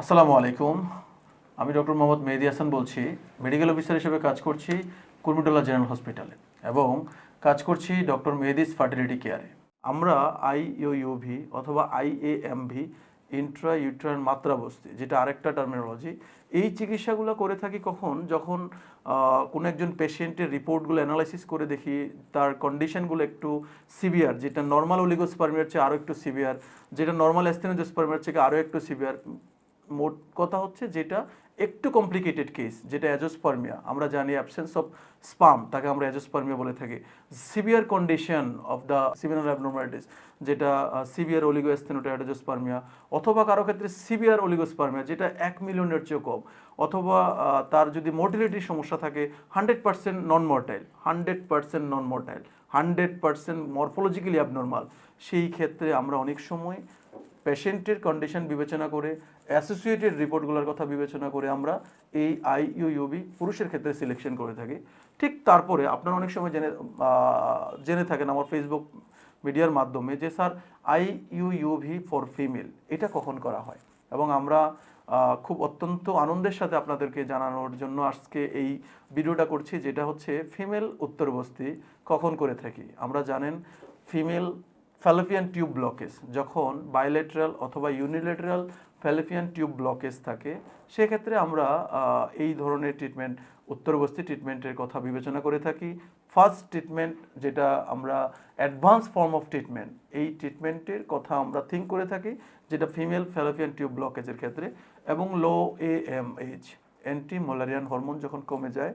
আসসালামু আলাইকুম। আমি ডক্টর মোহাম্মদ মেহেদী হাসান বলছি। মেডিকেল অফিসার হিসেবে কাজ করছি কুর্মিটোলা জেনারেল হসপিটালে এবং কাজ করছি ডক্টর মেহেদিস ফার্টিলিটি কেয়ারে। আমরা আইইউভি অথবা আইএএমভি ইন্ট্রা ইউট্রাইন মাত্রাবস্তি, যেটা আরেকটা টার্মিনোলজি, এই চিকিৎসাগুলো করে থাকি যখন কোনো একজন পেশেন্টের রিপোর্টগুলো অ্যানালাইসিস করে দেখি তার কন্ডিশনগুলো একটু সিভিয়ার, যেটা নর্মাল অলিগোস্পার্মিয়ার চেয়ে আরও একটু সিভিয়ার, যেটা নর্মাল অ্যাস্টেনোজোস্পার্মিয়ার থেকে আরও একটু সিভিয়ার। মোট কথা হচ্ছে যেটা একটু কমপ্লিকেটেড কেস, যেটা অ্যাজোস্পার্মিয়া, আমরা জানি অ্যাবসেন্স অফ স্পাম, তাকে আমরা অ্যাজোস্পার্মিয়া বলে থাকি। Severe condition of the seminal abnormalities, যেটা সিভিয়ার অলিগোস্টেনোটাইডোজোস্পার্মিয়া, অথবা কারো ক্ষেত্রে সিভিয়ার অলিগোস্পার্মিয়া, যেটা 1 মিলিয়নের চেয়েও কম, অথবা তার যদি মোর্টিলিটির সমস্যা থাকে 100% নন মর্টাইল, 100% মরফোলজিক্যালি অ্যাবনর্মাল, সেই ক্ষেত্রে আমরা অনেক সময় পেশেন্টের কন্ডিশন বিবেচনা করে অ্যাসোসিয়েটেড রিপোর্টগুলোর কথা বিবেচনা করে আমরা এই আইইউবি পুরুষের ক্ষেত্রে সিলেকশন করে থাকি। ঠিক তারপরে আপনারা অনেক সময় জেনে থাকেন আমার ফেসবুক মিডিয়ার মাধ্যমে যে স্যার আইইউভি ফর ফিমেল এটা কখন করা হয়, এবং আমরা খুব অত্যন্ত আনন্দের সাথে আপনাদেরকে জানানোর জন্য আজকে এই ভিডিওটা করছি, যেটা হচ্ছে ফিমেল উত্তরবস্তি কখন করে থাকি। আমরা জানেন ফিমেল ফ্যালোপিয়ান টিউব ব্লকেজ, যখন বাইলেটারাল অথবা ইউনিলেটারাল ফ্যালোপিয়ান টিউব ব্লকেজ থাকে, সেক্ষেত্রে আমরা এই ধরনের ট্রিটমেন্ট, উত্তরবস্তি ট্রিটমেন্টের কথা বিবেচনা করে থাকি। ফার্স্ট ট্রিটমেন্ট, যেটা আমরা অ্যাডভান্স ফর্ম অফ ট্রিটমেন্ট, এই ট্রিটমেন্টের কথা আমরা থিঙ্ক করে থাকি, যেটা ফিমেল ফ্যালোপিয়ান টিউব ব্লকেজের ক্ষেত্রে, এবং লো এএমএইচ, অ্যান্টি মোলারিয়ান হরমোন যখন কমে যায়